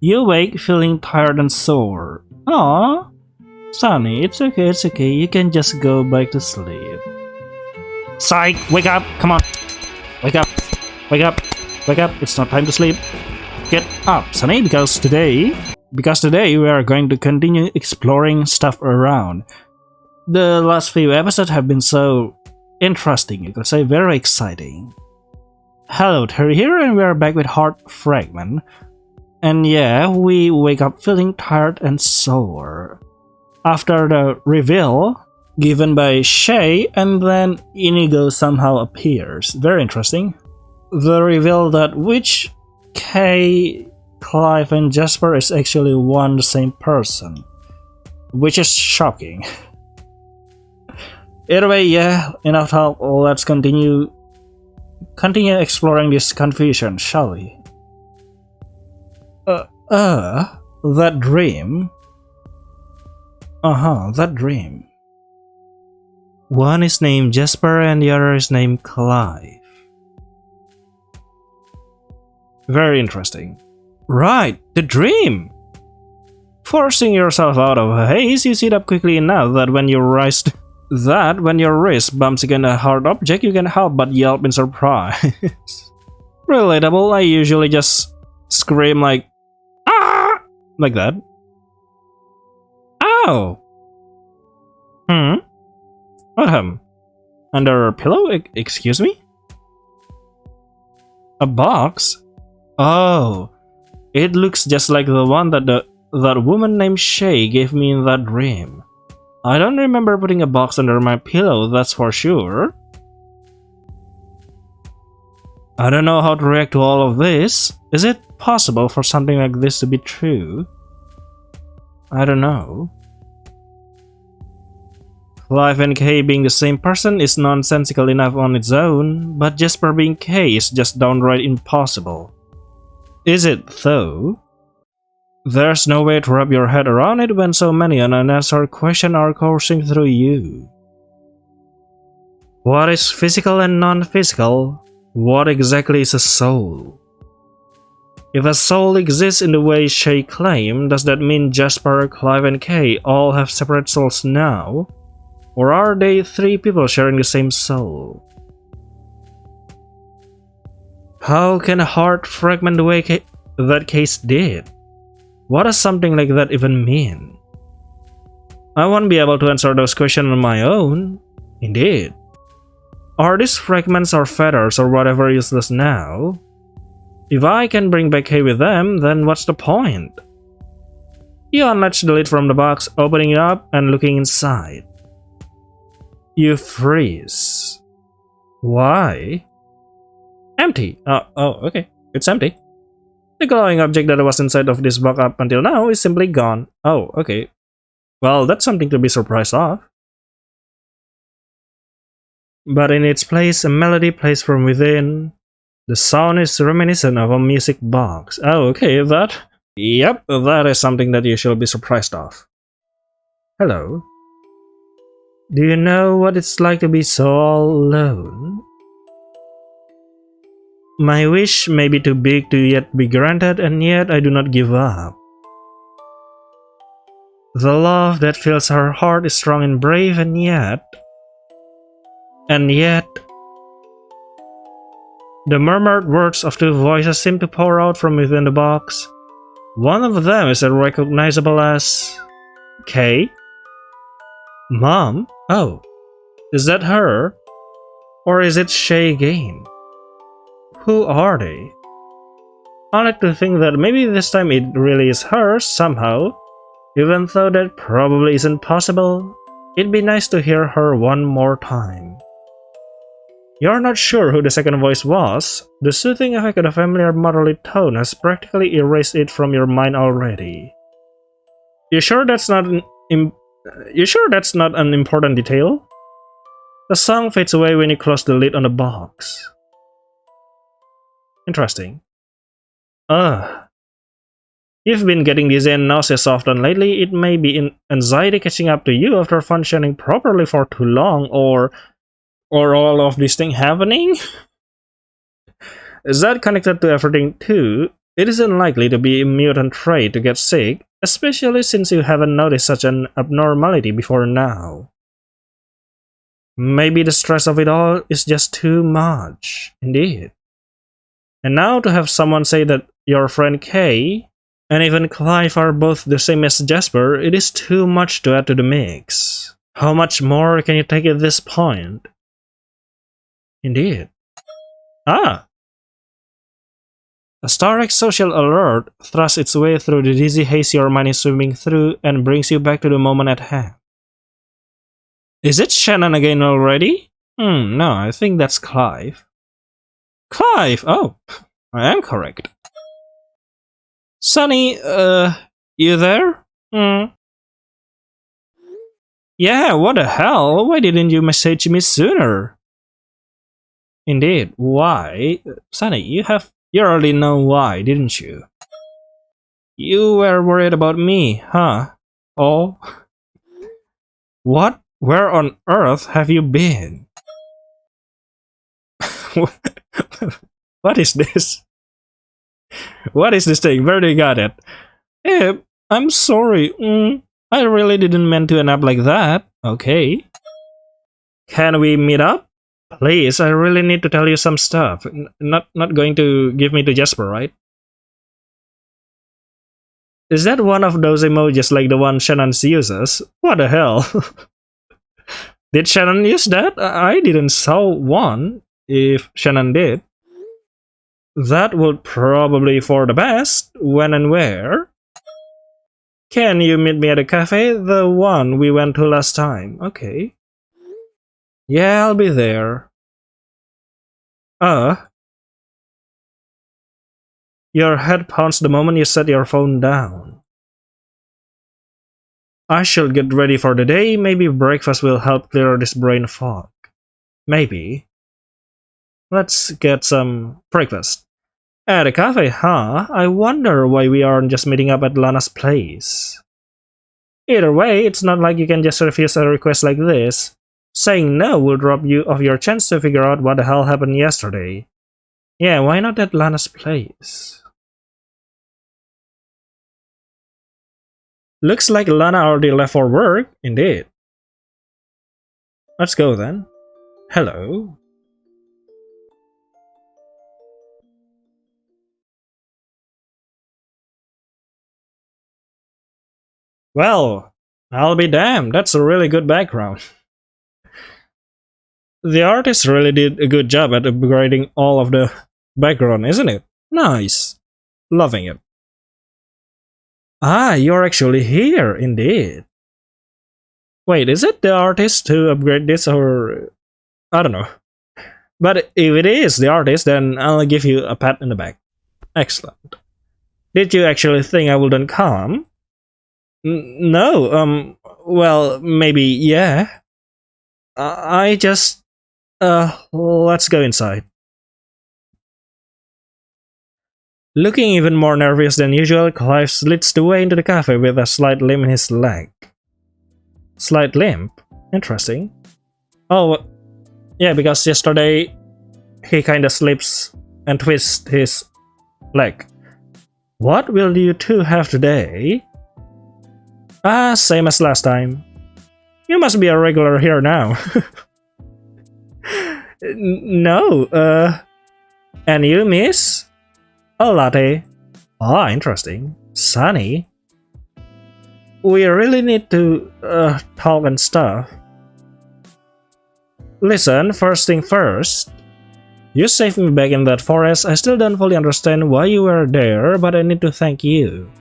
You wake feeling tired and sore. Aw, Sonny, it's okay, you can just go back to sleep. Psych! Wake up! Come on! Wake up! Wake up! Wake up! It's not time to sleep. Get up, Sonny, because today we are going to continue exploring stuff around. The last few episodes have been so interesting, you could say very exciting. Hello, Terry here, and we are back with Fragment. And yeah, we wake up feeling tired and sore. After the reveal given by Shay, and then Inigo somehow appears. Very interesting. The reveal that which Kay, Clive, and Jasper is actually one the same person, which is shocking. Either way, yeah, enough talk, let's continue exploring this confusion, shall we? That dream. That dream. One is named Jasper and the other is named Clive. Very interesting. Right, the dream! Forcing yourself out of a haze, you sit up quickly enough that when your wrist bumps against a hard object, you can't help but yelp in surprise. Relatable, I usually just scream like, ah! Like that. Ow! What happened? Under a pillow? Excuse me? A box? Oh, it looks just like the one that that woman named Shay gave me in that dream. I don't remember putting a box under my pillow, that's for sure. I don't know how to react to all of this. Is it possible for something like this to be true? I don't know. Clive and Kay being the same person is nonsensical enough on its own, but Jasper being Kay is just downright impossible. Is it, though? There's no way to wrap your head around it when so many unanswered questions are coursing through you. What is physical and non-physical? What exactly is a soul? If a soul exists in the way Shay claimed, does that mean Jasper, Clive, and Kay all have separate souls now? Or are they three people sharing the same soul? How can a heart fragment the way that Case did? What does something like that even mean? I won't be able to answer those questions on my own. Indeed. Are these fragments or feathers or whatever useless now? If I can bring back Kay with them, then what's the point? You unlatch the lid from the box, opening it up and looking inside. You freeze. Why? Empty. Oh, okay. It's empty. The glowing object that was inside of this box up until now is simply gone. Oh, okay. Well, that's something to be surprised of. But in its place, a melody plays from within. The sound is reminiscent of a music box. Oh, okay, Yep, that is something that you should be surprised of. Hello. Do you know what it's like to be so all alone? My wish may be too big to yet be granted, and yet I do not give up. The love that fills her heart is strong and brave, and yet... The murmured words of two voices seem to pour out from within the box. One of them is recognizable as... Kay? Mom? Oh, is that her? Or is it Shay again? Who are they? I like to think that maybe this time it really is her somehow, even though that probably isn't possible. It'd be nice to hear her one more time. You're not sure who the second voice was? The soothing effect of a familiar motherly tone has practically erased it from your mind already. You sure that's not an important detail? The song fades away when you close the lid on the box. Interesting. You've been getting dizzy and nauseous often lately. It may be anxiety catching up to you after functioning properly for too long, or all of this thing happening? Is that connected to everything too? It is unlikely to be a mutant trait to get sick, especially since you haven't noticed such an abnormality before now. Maybe the stress of it all is just too much, indeed. And now to have someone say that your friend Kay and even Clive are both the same as Jasper, it is too much to add to the mix. How much more can you take at this point? Indeed. Ah! A Starek social alert thrusts its way through the dizzy haze your mind is swimming through and brings you back to the moment at hand. Is it Shannon again already? No, I think that's Clive. Clive! Oh, I am correct. Sonny, you there? Yeah, what the hell? Why didn't you message me sooner? Indeed, why? Sonny, you already know why, didn't you? You were worried about me, huh? Oh? What? Where on earth have you been? What is this? What is this thing? Where do you got it? Hey, I'm sorry. I really didn't mean to end up like that. Okay. Can we meet up? Please, I really need to tell you some stuff. Not going to give me to Jasper, right? Is that one of those emojis like the one Shannon uses? What the hell? Did Shannon use that? I didn't saw one. If Shannon did, that would probably for the best. When and where? Can you meet me at a cafe? The one we went to last time. Okay. Yeah, I'll be there. Your head pounds the moment you set your phone down. I should get ready for the day. Maybe breakfast will help clear this brain fog. Maybe. Let's get some breakfast. At a cafe, huh? I wonder why we aren't just meeting up at Lana's place. Either way, it's not like you can just refuse a request like this. Saying no will rob you of your chance to figure out what the hell happened yesterday. Yeah, why not at Lana's place? Looks like Lana already left for work, indeed. Let's go then. Hello. Well, I'll be damned, that's a really good background. The artist really did a good job at upgrading all of the background, isn't it? Nice. Loving it. Ah, you're actually here, indeed. Wait, is it the artist who upgrade this or... I don't know. But if it is the artist, then I'll give you a pat in the back. Excellent. Did you actually think I wouldn't come? No, well, maybe, yeah. I just... let's go inside. Looking even more nervous than usual, Clive slits the way into the cafe with a slight limp in his leg. Slight limp? Interesting. Oh, yeah, because yesterday he kinda slips and twists his leg. What will you two have today? Ah, same as last time. You must be a regular here now. No, and you, miss? A latte. Ah, interesting. Sunny. We really need to, talk and stuff. Listen, first thing first. You saved me back in that forest. I still don't fully understand why you were there, but I need to thank you.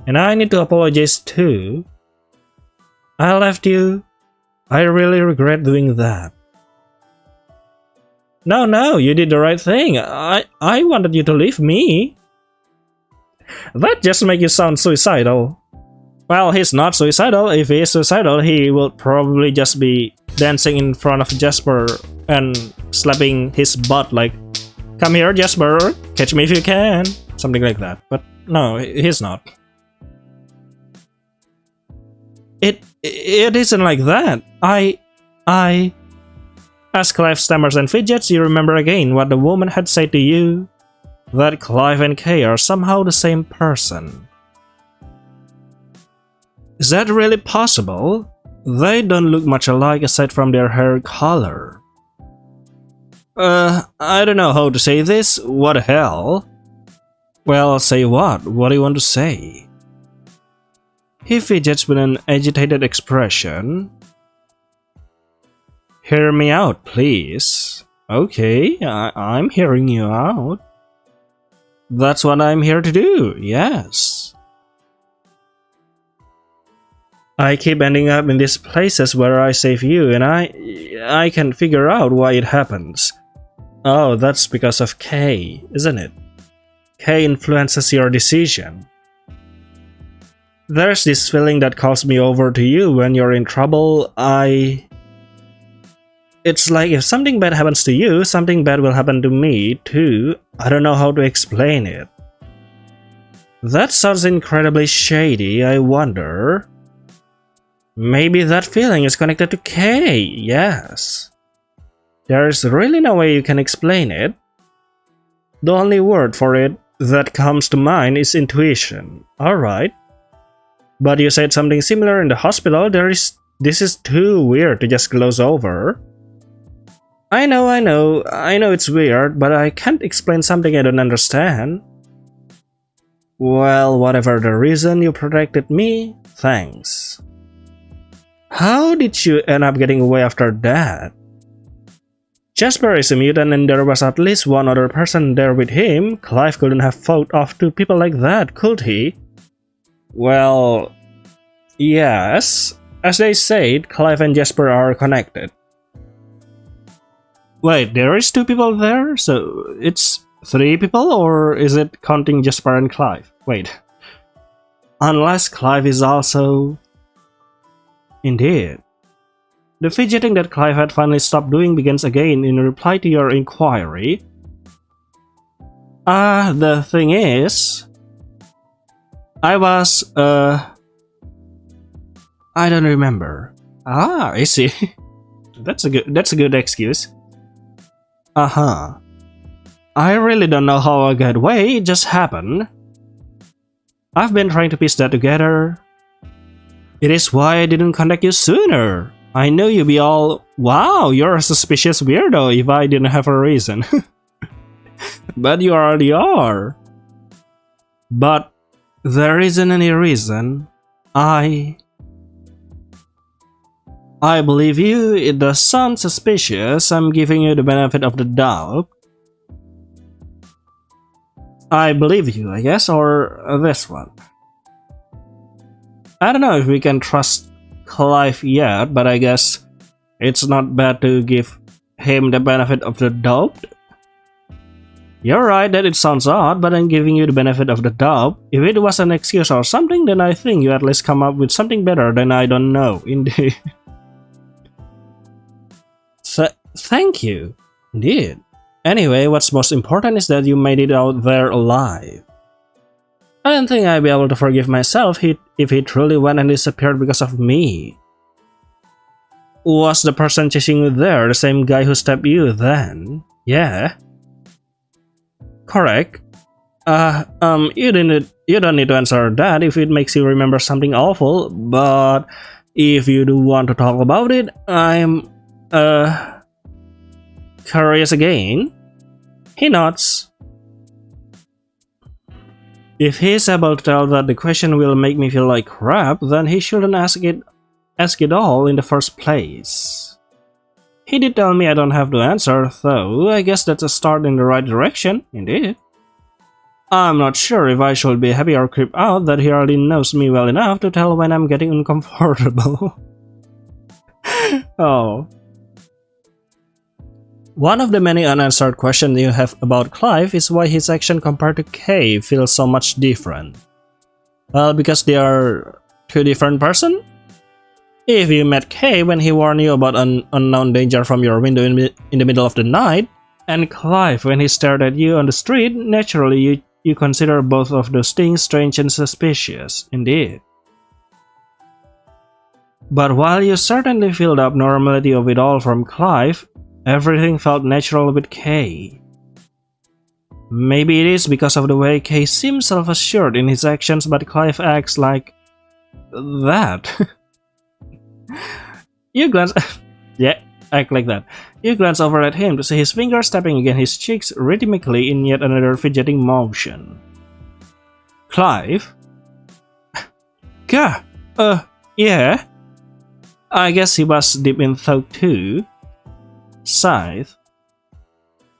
And I need to apologize too. I left you. I really regret doing that. No, you did the right thing. I wanted you to leave me. That just makes you sound suicidal. Well, he's not suicidal. If he is suicidal, he will probably just be dancing in front of Jasper and slapping his butt like, "Come here, Jasper, catch me if you can." Something like that. But no, he's not. It isn't like that. As Clive stammers and fidgets, you remember again what the woman had said to you. that Clive and Kay are somehow the same person. Is that really possible? They don't look much alike aside from their hair color. I don't know how to say this. What the hell? Well, say what? What do you want to say? He fidgets with an agitated expression. Hear me out, please. Okay, I'm hearing you out. That's what I'm here to do, yes. I keep ending up in these places where I save you, and I can figure out why it happens. Oh, that's because of Kay, isn't it? Kay influences your decision. There's this feeling that calls me over to you when you're in trouble. It's like if something bad happens to you, something bad will happen to me too. I don't know how to explain it. That sounds incredibly shady, I wonder. Maybe that feeling is connected to Kay, yes. There's really no way you can explain it. The only word for it that comes to mind is intuition. Alright. But you said something similar in the hospital. This is too weird to just gloss over. I know it's weird, but I can't explain something I don't understand. Well, whatever the reason, you protected me, thanks. How did you end up getting away after that? Jasper is a mutant and there was at least one other person there with him. Clive couldn't have fought off two people like that, could he? Well, yes. As they said, Clive and Jasper are connected. Wait, there is two people there? So it's three people, or is it counting Jasper and Clive? Wait. Unless Clive is also... Indeed. The fidgeting that Clive had finally stopped doing begins again in reply to your inquiry. The thing is... I don't remember. I see. That's a good excuse. I really don't know how I got away, it just happened. I've been trying to piece that together. It is why I didn't contact you sooner. I knew you'd be all, wow, you're a suspicious weirdo if I didn't have a reason. But you already are. But there isn't any reason. I believe you, it does sound suspicious. I'm giving you the benefit of the doubt. I believe you, I guess, or this one. I don't know if we can trust Clive yet, but I guess it's not bad to give him the benefit of the doubt. You're right that it sounds odd, but I'm giving you the benefit of the doubt. If it was an excuse or something, then I think you at least come up with something better than I don't know, indeed. Thank you. Indeed. Anyway, what's most important is that you made it out there alive. I don't think I'd be able to forgive myself if he truly went and disappeared because of me. Was the person chasing you there the same guy who stabbed you then? Yeah. Correct. You don't need to answer that if it makes you remember something awful, but if you do want to talk about it, I'm, curious again. He nods. If he's able to tell that the question will make me feel like crap, then he shouldn't ask it all in the first place. He did tell me I don't have to answer, though I guess that's a start in the right direction, indeed. I'm not sure if I should be happy or creep out that he already knows me well enough to tell when I'm getting uncomfortable. Oh. One of the many unanswered questions you have about Clive is why his action compared to Kay feels so much different. Well, because they are two different persons? If you met Kay when he warned you about an unknown danger from your window in the middle of the night, and Clive when he stared at you on the street, naturally you consider both of those things strange and suspicious, indeed. But while you certainly feel the abnormality of it all from Clive, everything felt natural with Kay. Maybe it is because of the way Kay seems self-assured in his actions, but Clive acts like that. You glance... yeah, act like that. You glance over at him to see his fingers tapping against his cheeks rhythmically in yet another fidgeting motion. Clive? Gah! Yeah? I guess he was deep in thought too. Scythe?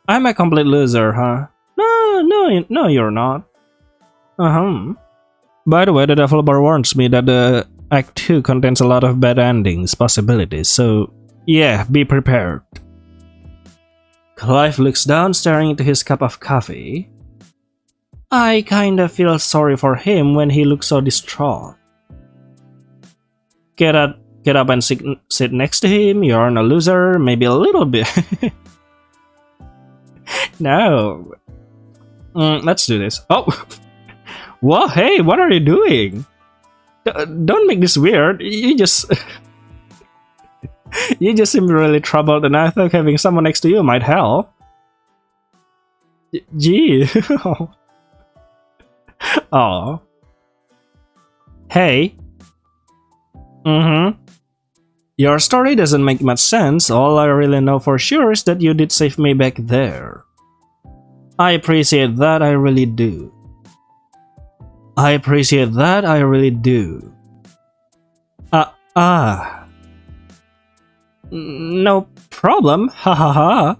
I'm a complete loser, huh? No, you're not. By the way, the devil bar warns me that the Act 2 contains a lot of bad endings possibilities, so yeah, be prepared. Clive looks down, staring into his cup of coffee. I kinda feel sorry for him when he looks so distraught. Get up and sit next to him, you're a loser, maybe a little bit. No. Let's do this. Oh! Whoa, hey, what are you doing? Don't make this weird, you just... you just seem really troubled and I thought having someone next to you might help. Gee. Oh. Hey. Your story doesn't make much sense. All I really know for sure is that you did save me back there. I appreciate that, I really do. I appreciate that, I really do. No problem, ha ha ha.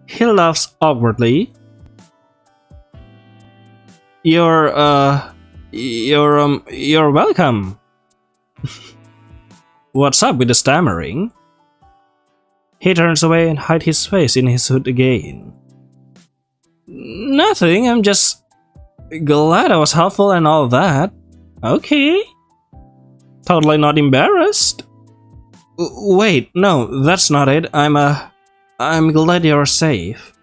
He laughs awkwardly. You're welcome. What's up with the stammering? He turns away and hides his face in his hood again. Nothing, I'm just glad I was helpful and all that. Okay. Totally not embarrassed. Wait, no, that's not it. I'm glad you're safe.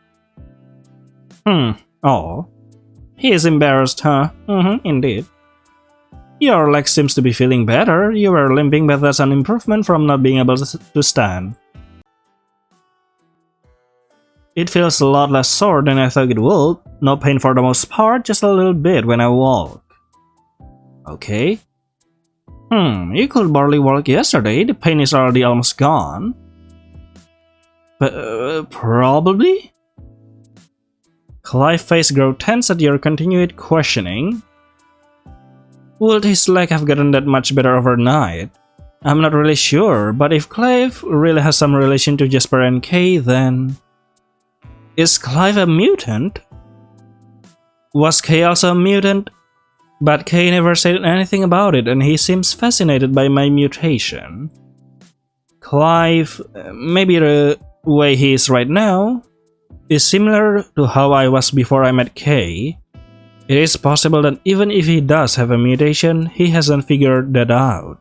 Oh. He is embarrassed, huh? Indeed. Your leg seems to be feeling better. You were limping, but that's an improvement from not being able to stand. It feels a lot less sore than I thought it would. No pain for the most part, just a little bit when I walk. Okay. You could barely walk yesterday. The pain is already almost gone. But, probably? Clive's face grows tense at your continued questioning. Would his leg have gotten that much better overnight? I'm not really sure, but if Clive really has some relation to Jasper and Kay, then... Is Clive a mutant? Was Kay also a mutant? But Kay never said anything about it and he seems fascinated by my mutation. Clive, maybe the way he is right now, is similar to how I was before I met Kay. It is possible that even if he does have a mutation, he hasn't figured that out.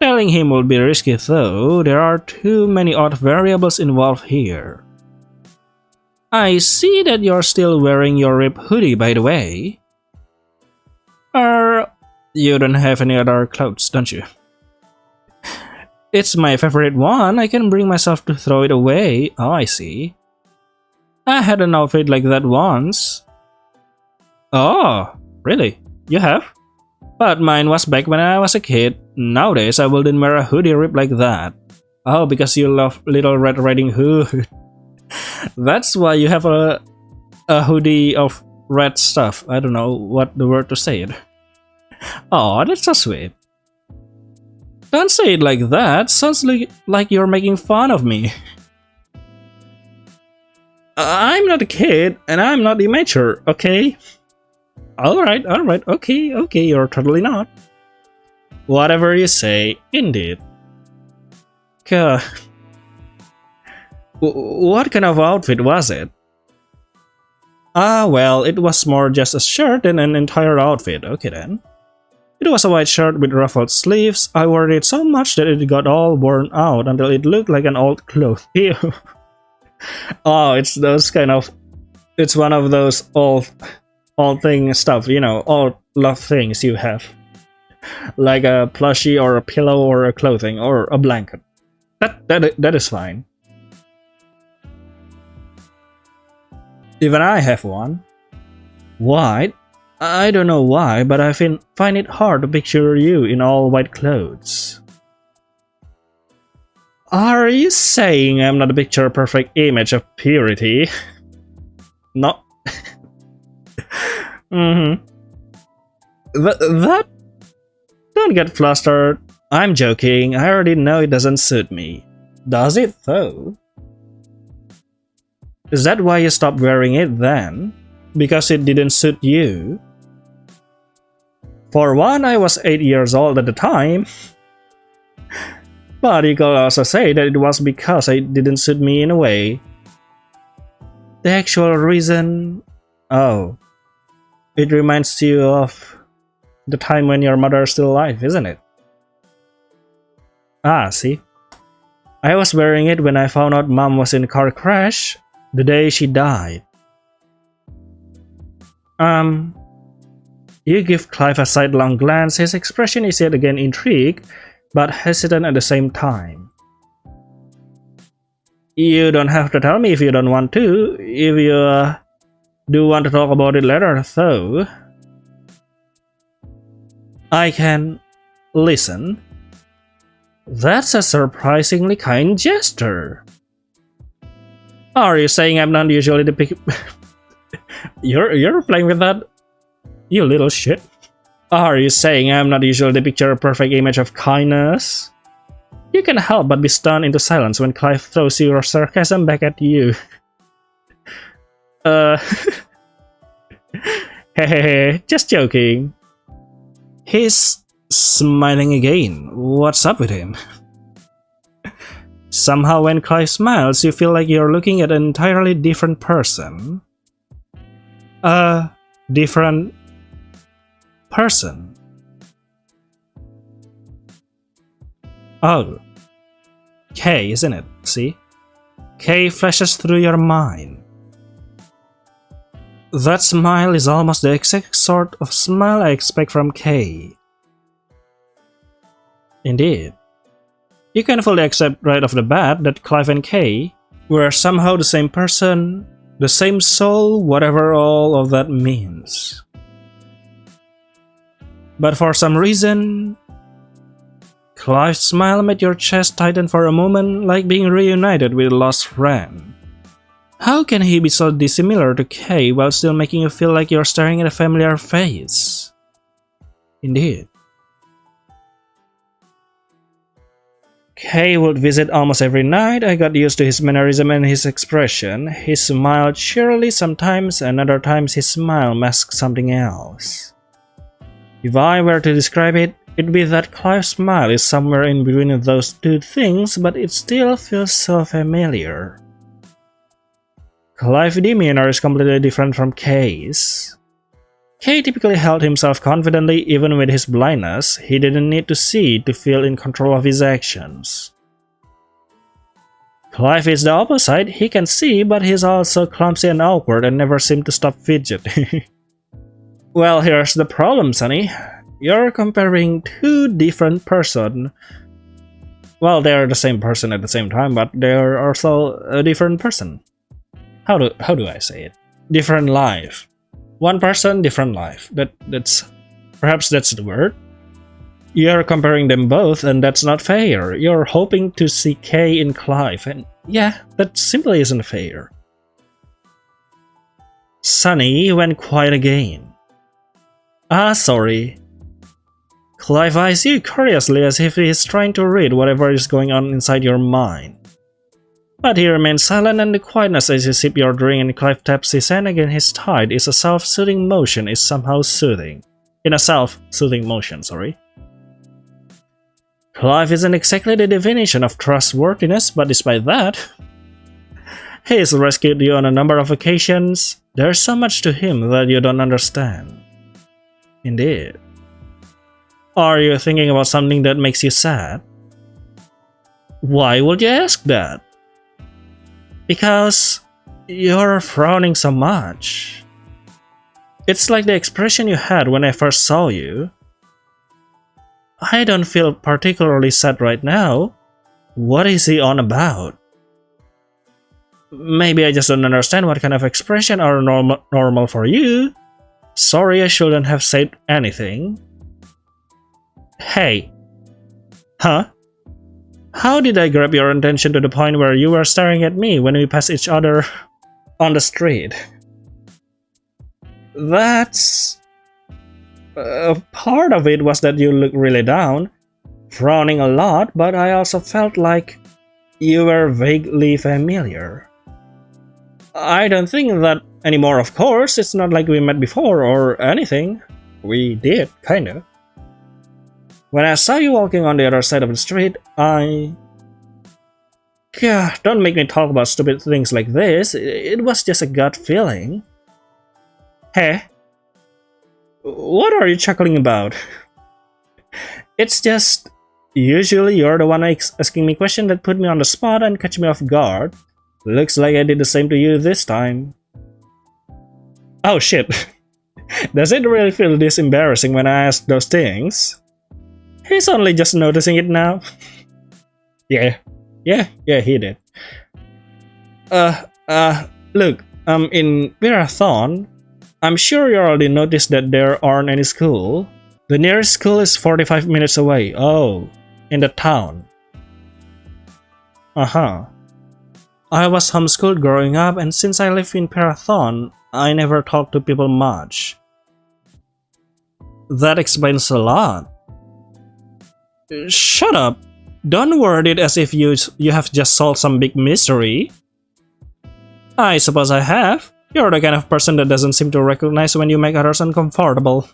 Telling him would be risky though, there are too many odd variables involved here. I see that you're still wearing your ripped hoodie, by the way. You don't have any other clothes, don't you? It's my favorite one, I can bring myself to throw it away. Oh, I see. I had an outfit like that once. Oh, really? You have? But mine was back when I was a kid. Nowadays, I wouldn't wear a hoodie ripped like that. Oh, because you love Little Red Riding Hood. That's why you have a hoodie of red stuff. I don't know what the word to say it. Oh, that's so sweet. Don't say it like that. Sounds like you're making fun of me. I'm not a kid, and I'm not immature, okay? Alright, okay, you're totally not. Whatever you say, indeed. What kind of outfit was it? Well, it was more just a shirt than an entire outfit. Okay then. It was a white shirt with ruffled sleeves. I wore it so much that it got all worn out until it looked like an old cloth. Ew. Oh, it's those kind of... It's one of those old thing stuff, you know, old love things you have. Like a plushie or a pillow or a clothing or a blanket. That is fine. Even I have one. White? I don't know why, but I find it hard to picture you in all white clothes. Are you saying I'm not a picture-perfect image of purity? No. Mm-hmm. That? Don't get flustered. I'm joking. I already know it doesn't suit me. Does it, though? Is that why you stopped wearing it then? Because it didn't suit you? For one, I was 8 years old at the time. But you could also say that it was because it didn't suit me in a way. The actual reason... Oh. It reminds you of the time when your mother is still alive, isn't it? Ah, see? I was wearing it when I found out Mom was in a car crash the day she died. You give Clive a sidelong glance. His expression is yet again intrigued, but hesitant at the same time. You don't have to tell me if you don't want to. If you do want to talk about it later, though, I can listen. That's a surprisingly kind gesture. Are you saying I'm not usually the pick? You're playing with that? You little shit. Are you saying I'm not usually the picture-perfect image of kindness? You can help but be stunned into silence when Clive throws your sarcasm back at you. Hehehe, just joking. He's smiling again. What's up with him? Somehow when Clive smiles, you feel like you're looking at an entirely different person. Different person. Oh. K, isn't it? See? K flashes through your mind. That smile is almost the exact sort of smile I expect from K. Indeed. You can fully accept right off the bat that Clive and K were somehow the same person, the same soul, whatever all of that means. But for some reason, Clive's smile made your chest tighten for a moment, like being reunited with a lost friend. How can he be so dissimilar to Kay while still making you feel like you're staring at a familiar face? Indeed. Kay would visit almost every night. I got used to his mannerism and his expression. He smiled cheerily sometimes, and other times his smile masked something else. If I were to describe it, it'd be that Clive's smile is somewhere in between those two things, but it still feels so familiar. Clive's demeanor is completely different from Kay's. Kay typically held himself confidently even with his blindness. He didn't need to see to feel in control of his actions. Clive is the opposite. He can see, but he's also clumsy and awkward and never seems to stop fidgeting. Well, here's the problem, Sonny. You're comparing two different persons. Well, they're the same person at the same time, but they're also a different person. How do I say it? Different life. One person, different life. Perhaps that's the word. You're comparing them both, and that's not fair. You're hoping to see Kay in Clive, and yeah, that simply isn't fair. Sonny went quiet again. Ah, sorry. Clive eyes you curiously as if he is trying to read whatever is going on inside your mind. But he remains silent, and the quietness as you sip your drink and Clive taps his hand against his thigh is a self-soothing motion is somehow soothing. In a self-soothing motion, sorry. Clive isn't exactly the definition of trustworthiness, but despite that, he's rescued you on a number of occasions. There's so much to him that you don't understand. Indeed. Are you thinking about something that makes you sad? Why would you ask that? Because you're frowning so much. It's like the expression you had when I first saw you. I don't feel particularly sad right now. What is he on about? Maybe I just don't understand what kind of expression are normal for you. Sorry, I shouldn't have said anything. Hey. Huh? How did I grab your attention to the point where you were staring at me when we passed each other on the street? That's... part of it was that you looked really down, frowning a lot, but I also felt like you were vaguely familiar. I don't think that anymore, of course. It's not like we met before or anything. We did, kinda. When I saw you walking on the other side of the street, God, don't make me talk about stupid things like this. It was just a gut feeling. Hey? What are you chuckling about? It's just... usually you're the one asking me questions that put me on the spot and catch me off guard. Looks like I did the same to you this time. Oh shit. Does it really feel this embarrassing when I ask those things? He's only just noticing it now. Yeah, he did. Look, in Marathon, I'm sure you already noticed that there aren't any school. The nearest school is 45 minutes away. Oh, in the town. I was homeschooled growing up, and since I live in Marathon, I never talk to people much. That explains a lot. Shut up! Don't word it as if you have just solved some big mystery. I suppose I have. You're the kind of person that doesn't seem to recognize when you make others uncomfortable.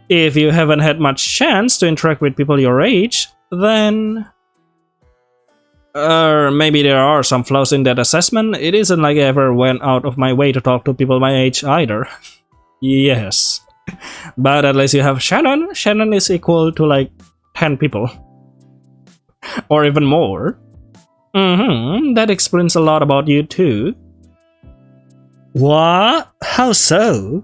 If you haven't had much chance to interact with people your age, then... maybe there are some flaws in that assessment. It isn't like I ever went out of my way to talk to people my age either. Yes. But at least you have Shannon. Shannon is equal to like 10 people. Or even more. That explains a lot about you too. What? How so?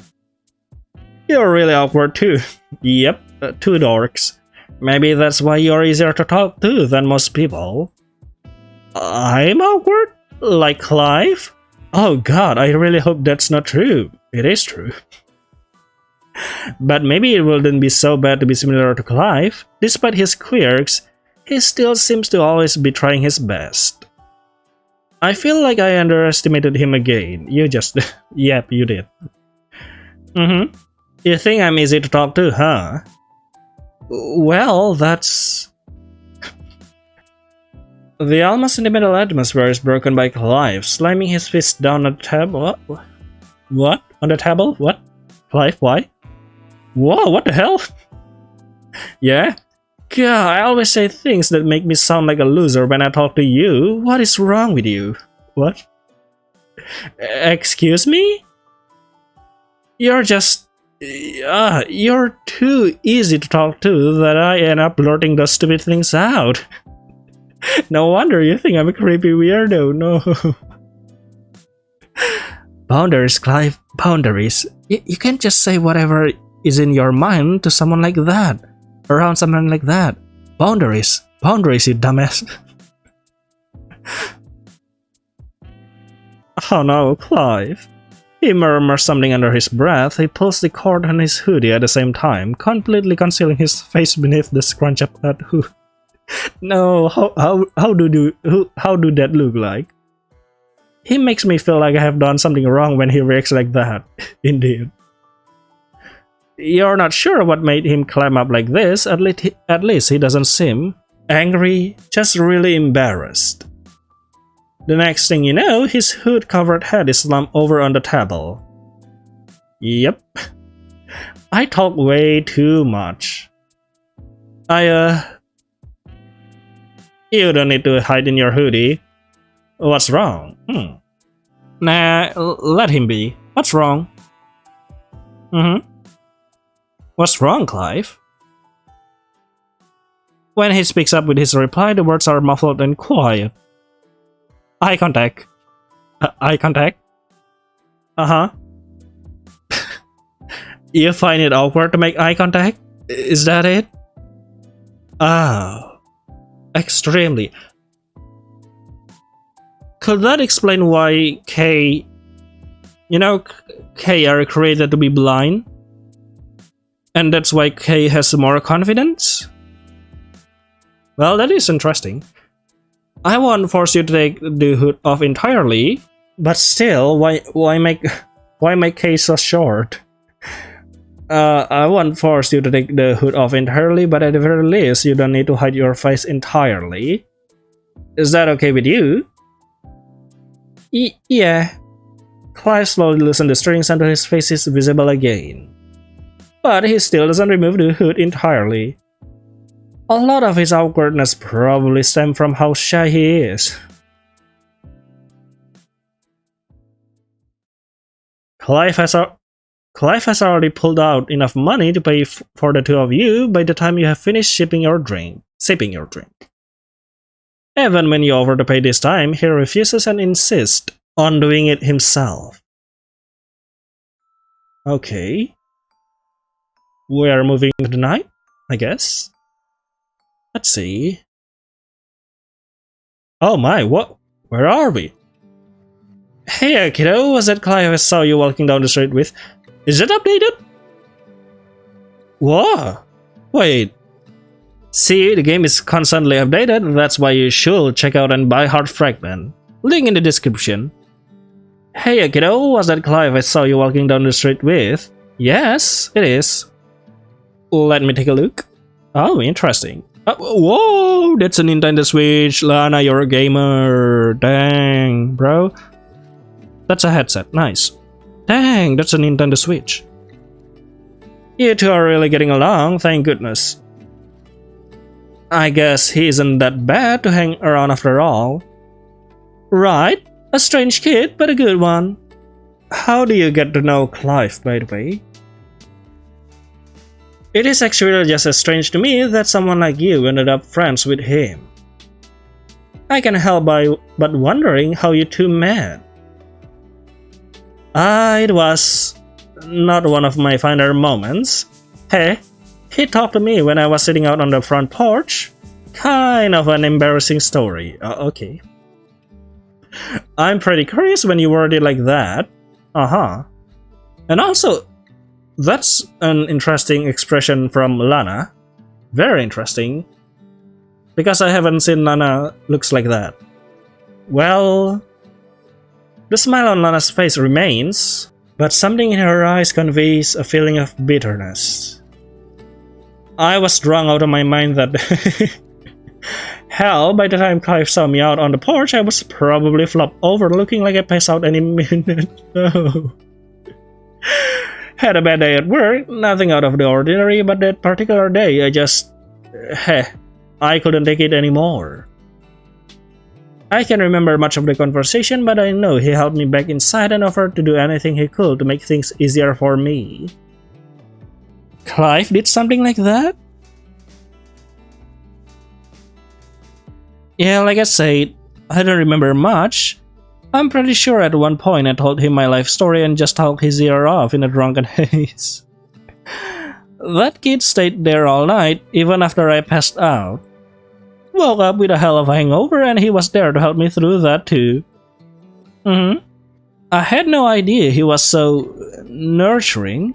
You're really awkward too. Yep, two dorks. Maybe that's why you're easier to talk to than most people. I'm awkward? Like Clive? Oh god, I really hope that's not true. It is true. But maybe it wouldn't be so bad to be similar to Clive. Despite his quirks, he still seems to always be trying his best. I feel like I underestimated him again. You just... yep, you did. You think I'm easy to talk to, huh? Well, that's... The almost in the middle atmosphere is broken by Clive, slamming his fist down on the table. What? On the table? What? Clive, why? Whoa, what the hell? Yeah? God, I always say things that make me sound like a loser when I talk to you. What is wrong with you? What? Excuse me? You're just... you're too easy to talk to that I end up blurting those stupid things out. No wonder you think I'm a creepy weirdo, no. Boundaries, Clive, boundaries. You can't just say whatever is in your mind to someone like that. Around someone like that. Boundaries. Boundaries, you dumbass. Oh no, Clive. He murmurs something under his breath. He pulls the cord on his hoodie at the same time, completely concealing his face beneath the scrunch-up hood. No, how do that look like? He makes me feel like I have done something wrong when he reacts like that. Indeed. You're not sure what made him climb up like this. At least he doesn't seem angry, just really embarrassed. The next thing you know, his hood-covered head is slumped over on the table. Yep. I talk way too much. You don't need to hide in your hoodie. What's wrong? Nah, let him be. What's wrong? What's wrong, Clive? When he speaks up with his reply, the words are muffled and quiet. Eye contact. Eye contact? You find it awkward to make eye contact? Is that it? Oh. Extremely. Could that explain why Kay are created to be blind? And that's why Kay has more confidence? Well, that is interesting. I won't force you to take the hood off entirely, but still, why make Kay so short? I won't force you to take the hood off entirely, but at the very least, you don't need to hide your face entirely. Is that okay with you? Yeah. Clive slowly loosened the strings until his face is visible again. But he still doesn't remove the hood entirely. A lot of his awkwardness probably stems from how shy he is. Clive has already pulled out enough money to pay for the two of you by the time you have finished sipping your drink. Even when you offer to pay this time, he refuses and insists on doing it himself. Okay. We are moving to the night, I guess. Let's see. Oh my, what? Where are we? Hey kiddo, was that Clive I saw you walking down the street with? Is it updated? What? Wait. See, the game is constantly updated, that's why you should check out and buy hard Fragment. Link in the description. Hey kiddo, was that Clive I saw you walking down the street with? Yes, it is. Let me take a look. Oh, interesting. Whoa, that's a Nintendo Switch. Lana, you're a gamer. Dang, bro. That's a headset, nice. Dang, that's a Nintendo Switch. You two are really getting along, thank goodness. I guess he isn't that bad to hang around after all. Right, a strange kid, but a good one. How do you get to know Clive, by the way? It is actually just as strange to me that someone like you ended up friends with him. I can't help but wondering how you two met. It was not one of my finer moments. Hey, he talked to me when I was sitting out on the front porch. Kind of an embarrassing story. Okay. I'm pretty curious when you worded it like that. And also, that's an interesting expression from Lana. Very interesting. Because I haven't seen Lana looks like that. Well, the smile on Lana's face remains, but something in her eyes conveys a feeling of bitterness. I was drunk out of my mind that hell, by the time Clive saw me out on the porch, I was probably flopped over looking like I pass out any minute. Oh. Had a bad day at work, nothing out of the ordinary, but that particular day I couldn't take it anymore. I can't remember much of the conversation, but I know he helped me back inside and offered to do anything he could to make things easier for me. Clive did something like that? Yeah, like I said, I don't remember much. I'm pretty sure at one point I told him my life story and just talked his ear off in a drunken haze. That kid stayed there all night, even after I passed out. Woke up with a hell of a hangover and he was there to help me through that too. I had no idea he was so nurturing.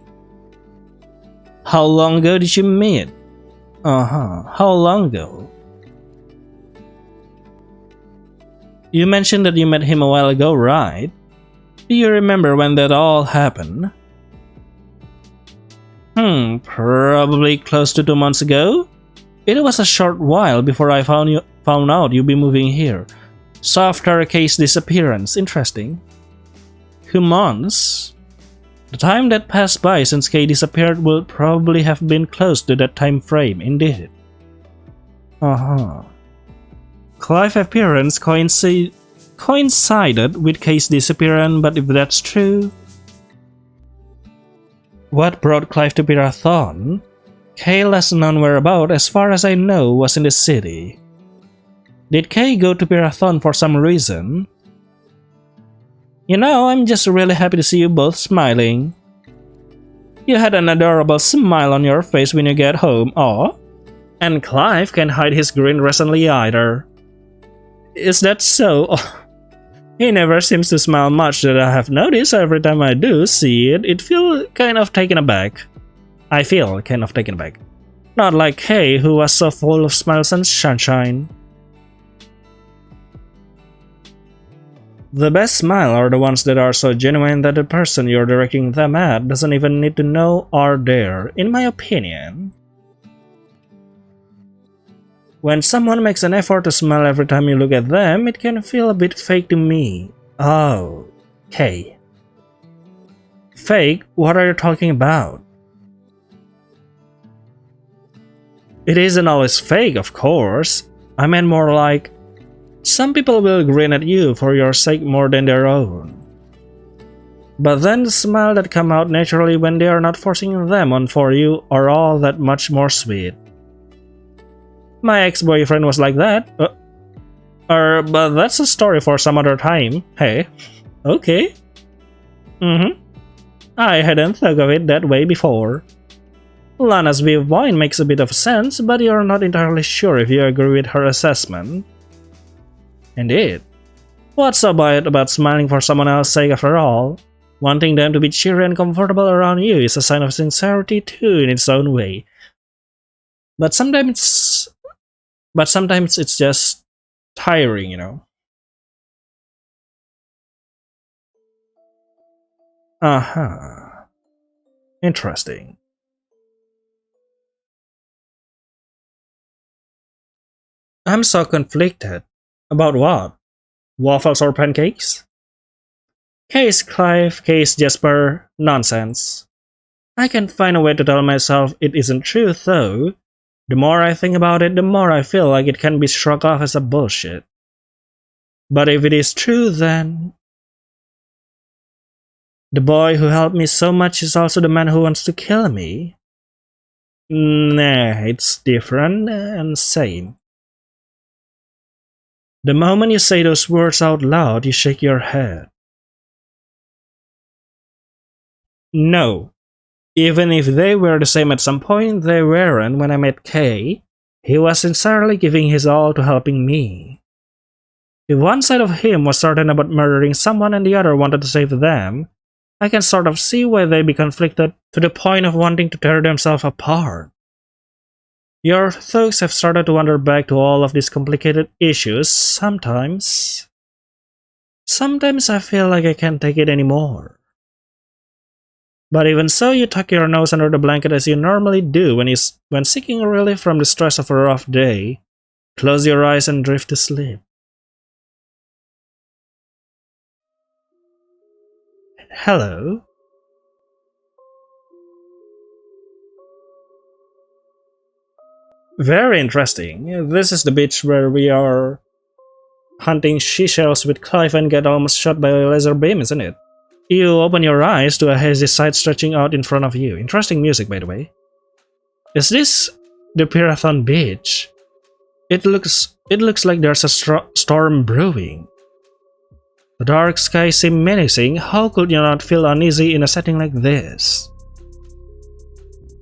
How long ago did you meet? How long ago? You mentioned that you met him a while ago, right? Do you remember when that all happened? Probably close to 2 months ago? It was a short while before I found out you'd be moving here. So after Kay's disappearance, interesting. 2 months? The time that passed by since Kay disappeared will probably have been close to that time frame, indeed. Clive's appearance coincided with Kay's disappearance, but if that's true... What brought Clive to Pirathon? Kay last known whereabout, as far as I know, was in the city. Did Kay go to Pirathon for some reason? You know, I'm just really happy to see you both smiling. You had an adorable smile on your face when you get home, aw. And Clive can't hide his grin recently either. Is that so? He never seems to smile much that I have noticed. Every time I do see it, I feel kind of taken aback. Not like Kay, who was so full of smiles and sunshine. The best smile are the ones that are so genuine that the person you're directing them at doesn't even need to know are there, in my opinion. When someone makes an effort to smile every time you look at them, it can feel a bit fake to me. Oh, okay. Fake? What are you talking about? It isn't always fake, of course. I meant more like, some people will grin at you for your sake more than their own. But then the smile that come out naturally when they are not forcing them on for you are all that much more sweet. My ex-boyfriend was like that. But that's a story for some other time. Hey, okay. I hadn't thought of it that way before. Lana's viewpoint makes a bit of sense, but you're not entirely sure if you agree with her assessment. Indeed. What's so bad about smiling for someone else's sake after all? Wanting them to be cheery and comfortable around you is a sign of sincerity too in its own way. But sometimes it's just tiring, you know. Uh-huh. Interesting. I'm so conflicted. About what? Waffles or pancakes? Case Clive, case Jasper, nonsense. I can't find a way to tell myself it isn't true, though. The more I think about it, the more I feel like it can be shrugged off as a bullshit. But if it is true, then the boy who helped me so much is also the man who wants to kill me. Nah, it's different and same. The moment you say those words out loud, you shake your head. No. Even if they were the same at some point, they weren't when I met Kay. He was sincerely giving his all to helping me. If one side of him was certain about murdering someone and the other wanted to save them, I can sort of see why they'd be conflicted to the point of wanting to tear themselves apart. Your thugs have started to wander back to all of these complicated issues sometimes. Sometimes I feel like I can't take it anymore. But even so, you tuck your nose under the blanket as you normally do when seeking relief from the stress of a rough day. Close your eyes and drift to sleep. Hello? Very interesting. This is the beach where we are hunting seashells with Clive and get almost shot by a laser beam, isn't it? You open your eyes to a hazy sight stretching out in front of you. Interesting music, by the way. Is this the Pirathon Beach? It looks like there's a storm brewing. The dark sky seems menacing. How could you not feel uneasy in a setting like this?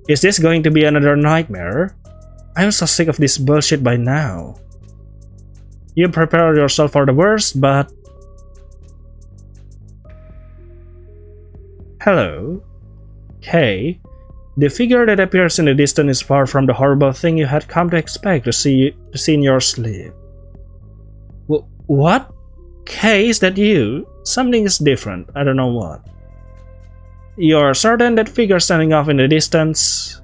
Is this going to be another nightmare? I'm so sick of this bullshit by now. You prepare yourself for the worst, but... Hello? Kay? The figure that appears in the distance is far from the horrible thing you had come to expect to see in your sleep. What? Kay, is that you? Something is different, I don't know what. You're certain that figure standing off in the distance?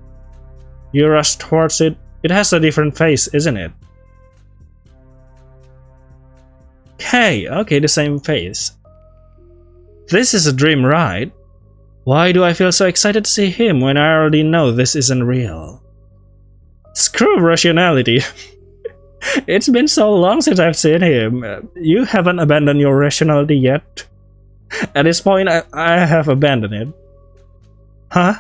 You rush towards it. It has a different face, isn't it? Kay, okay, the same face. This is a dream, right? Why do I feel so excited to see him when I already know this isn't real? Screw rationality. It's been so long since I've seen him. You haven't abandoned your rationality yet. At this point, I have abandoned it. Huh?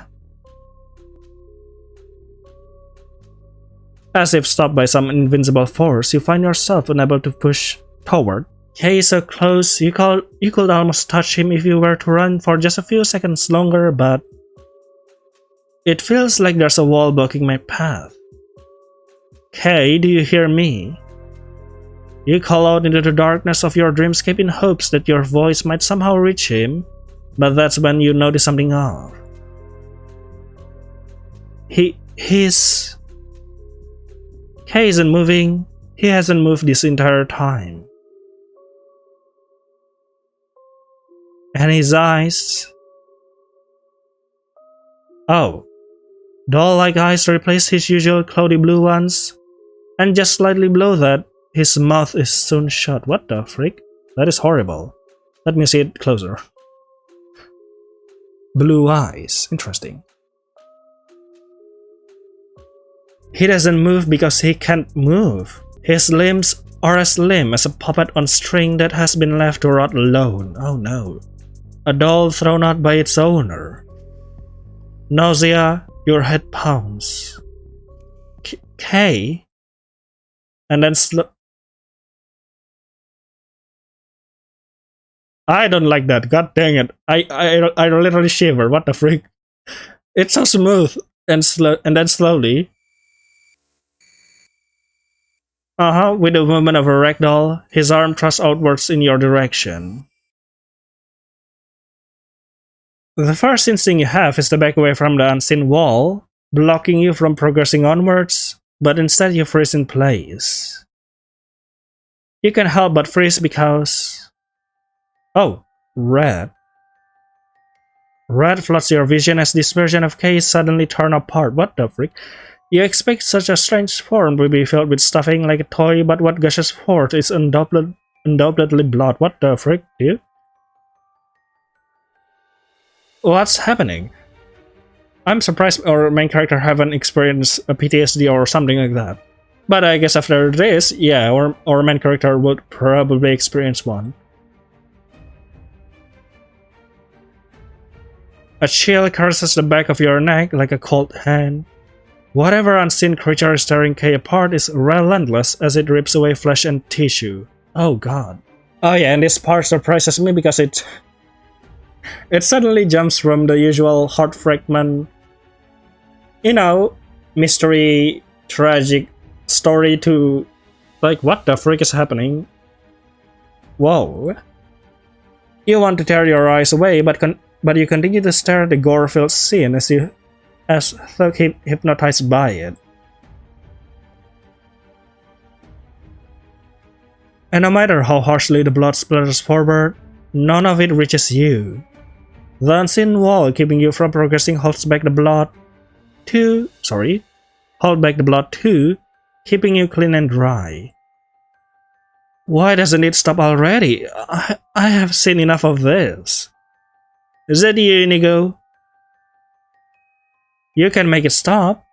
As if stopped by some invincible force, you find yourself unable to push toward. Kay is so close, you could almost touch him if you were to run for just a few seconds longer, but it feels like there's a wall blocking my path. Kay, do you hear me? You call out into the darkness of your dreamscape in hopes that your voice might somehow reach him, but that's when you notice something off. He isn't moving. He hasn't moved this entire time. And his eyes... Oh. Doll-like eyes replace his usual cloudy blue ones. And just slightly below that, his mouth is sewn shut. What the freak? That is horrible. Let me see it closer. Blue eyes. Interesting. He doesn't move because he can't move. His limbs are as limp as a puppet on string that has been left to rot alone. Oh no. A doll thrown out by its owner. Nausea, your head pounds. K? And then I don't like that. God dang it. I literally shiver. What the freak? It's so smooth and then slowly. With the movement of a ragdoll, his arm thrusts outwards in your direction. The first instinct you have is to back away from the unseen wall, blocking you from progressing onwards, but instead you freeze in place. You can't help but freeze because... Oh, red. Red floods your vision as this version of K is suddenly torn apart. What the freak? You expect such a strange form to be filled with stuffing like a toy, but what gushes forth is undoubtedly blood. What the frick, dude? What's happening? I'm surprised our main character haven't experienced a PTSD or something like that. But I guess after this, yeah, our main character would probably experience one. A chill curses the back of your neck like a cold hand. Whatever unseen creature is tearing K apart is relentless as it rips away flesh and tissue. Oh god. Oh yeah, and this part surprises me because it suddenly jumps from the usual heart fragment, you know, mystery, tragic story to like, what the freak is happening? Whoa. You want to tear your eyes away, but you continue to stare at the gore-filled scene as though hypnotized by it. And no matter how harshly the blood splatters forward, none of it reaches you. The unseen wall keeping you from progressing holds back the blood too, keeping you clean and dry. Why doesn't it stop already? I have seen enough of this. Is that you, Inigo? You can make it stop.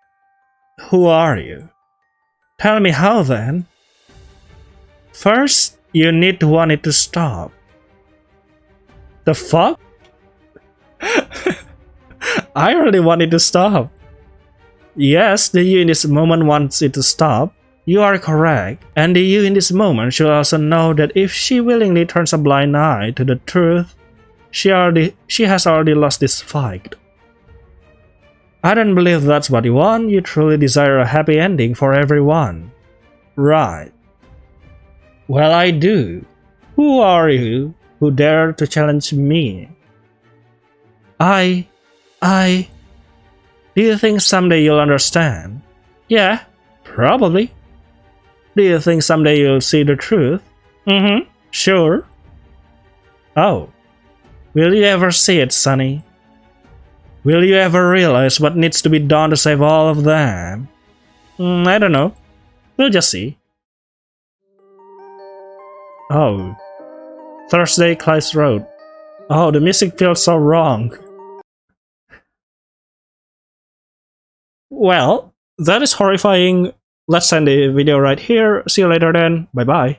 Who are you? Tell me how then. First, you need to want it to stop. The fuck? I really want it to stop. Yes, the you in this moment wants it to stop. You are correct. And the you in this moment should also know that if she willingly turns a blind eye to the truth, she has already lost this fight. I don't believe that's what you want. You truly desire a happy ending for everyone. Right. Well, I do. Who are you who dare to challenge me? Do you think someday you'll understand? Yeah, probably. Do you think someday you'll see the truth? Sure. Oh. Will you ever see it, Sonny? Will you ever realize what needs to be done to save all of them? I don't know. We'll just see. Oh. Thursday, Clive's Road. Oh, the music feels so wrong. Well, that is horrifying. Let's end the video right here. See you later then. Bye bye.